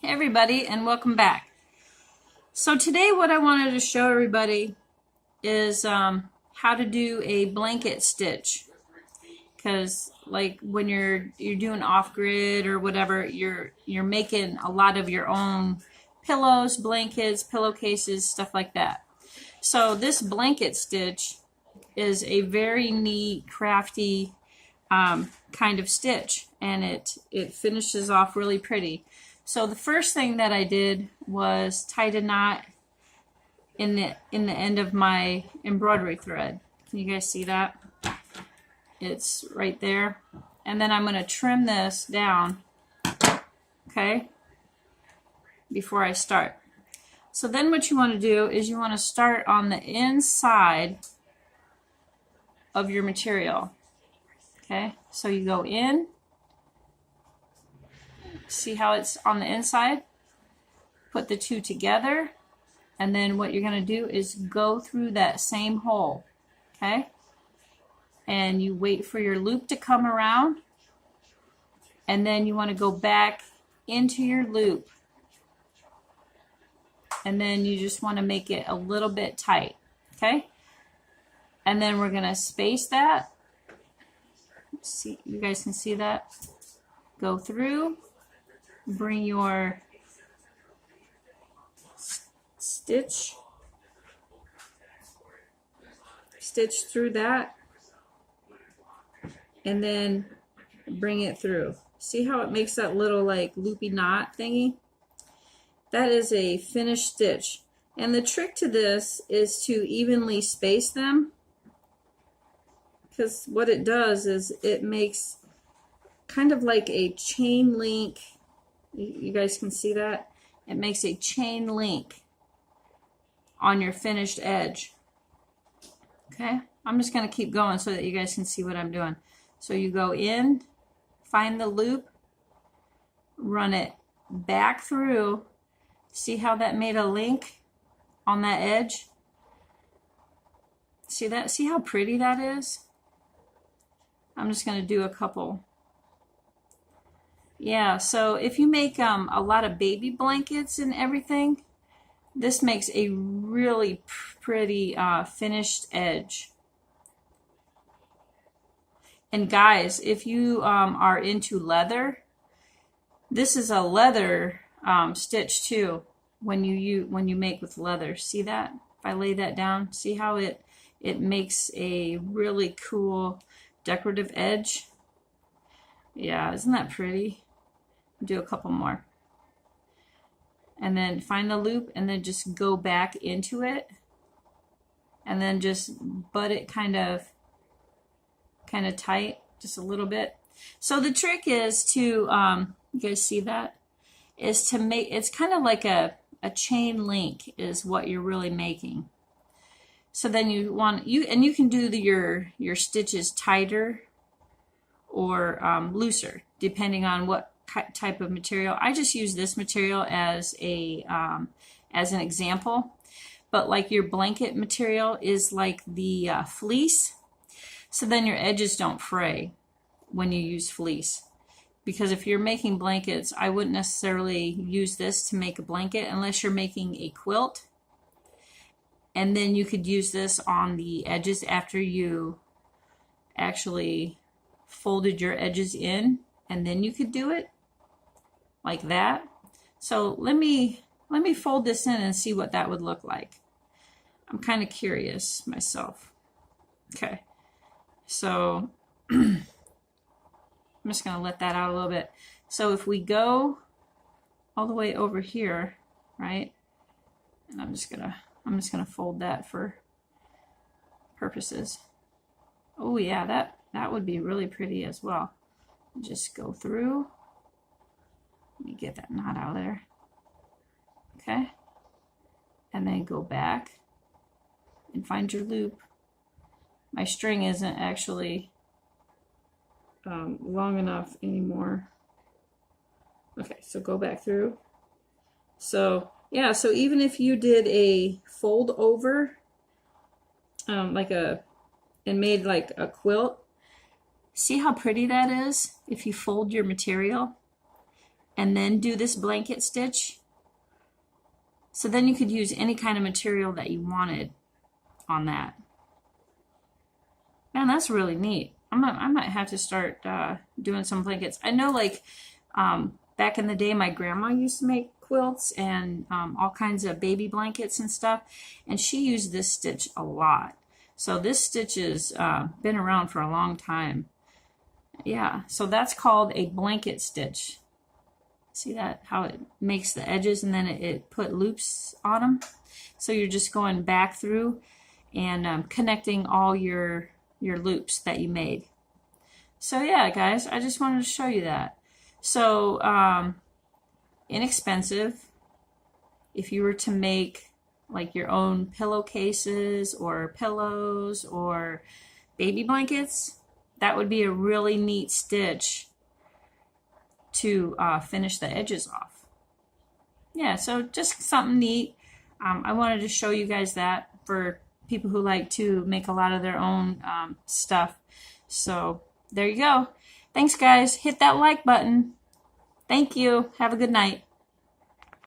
Hey everybody, and welcome back. So today what I wanted to show everybody is how to do a blanket stitch, because like when you're doing off-grid or whatever, you're making a lot of your own pillows, blankets, pillowcases, stuff like that. So this blanket stitch is a very neat, crafty kind of stitch, and it finishes off really pretty. So the first thing that I did was tied a knot in the end of my embroidery thread. Can you guys see that? It's right there. And then I'm going to trim this down, okay, before I start. So then what you want to do is you want to start on the inside of your material. Okay, so you go in. See how it's on the inside? Put the two together, and then what you're going to do is go through that same hole, okay? And you wait for your loop to come around, and then you want to go back into your loop, and then you just want to make it a little bit tight, okay? And then we're going to space that. See, you guys can see that? Go through. Bring your stitch through that, and then bring it through. See how it makes that little like loopy knot thingy? That is a finished stitch. And the trick to this is to evenly space them, because what it does is it makes kind of like a chain link. You guys can see that? It makes a chain link on your finished edge. Okay, I'm just going to keep going so that you guys can see what I'm doing. So you go in, find the loop, run it back through. See how that made a link on that edge? See that? See how pretty that is? I'm just going to do a couple. Yeah, so if you make a lot of baby blankets and everything, this makes a really pretty finished edge. And guys, if you are into leather, this is a leather stitch too. When you make with leather, see that? If I lay that down, see how it makes a really cool decorative edge. Yeah, isn't that pretty? Do a couple more, and then find the loop, and then just go back into it, and then just butt it kind of tight, just a little bit. So the trick is to you guys see that, is to make it's kind of like a chain link is what you're really making. So then you can do your stitches tighter or looser depending on what type of material. I just use this material as an example, but like your blanket material is like the fleece, so then your edges don't fray when you use fleece. Because if you're making blankets, I wouldn't necessarily use this to make a blanket unless you're making a quilt, and then you could use this on the edges after you actually folded your edges in, and then you could do it like that. So let me fold this in and see what that would look like. I'm kind of curious myself. Okay, so I'm just going to let that out a little bit. So if we go all the way over here, right, and I'm just gonna fold that for purposes. Oh yeah, that would be really pretty as well. Just go through. Let me get that knot out of there. Okay. And then go back and find your loop. My string isn't actually long enough anymore. Okay, so go back through. So yeah, so even if you did a fold over, and made like a quilt, see how pretty that is if you fold your material? and then do this blanket stitch. So then you could use any kind of material that you wanted on that. Man, that's really neat. I might have to start doing some blankets. I know, like, back in the day, my grandma used to make quilts and all kinds of baby blankets and stuff, and she used this stitch a lot. So this stitch has been around for a long time. Yeah, so that's called a blanket stitch. See that, how it makes the edges and then it put loops on them? So you're just going back through and connecting all your loops that you made. So yeah, guys, I just wanted to show you that. So inexpensive. If you were to make like your own pillowcases or pillows or baby blankets, that would be a really neat stitch to finish the edges off. Yeah, so just something neat. I wanted to show you guys that for people who like to make a lot of their own stuff. So there you go. Thanks, guys. Hit that like button. Thank you. Have a good night.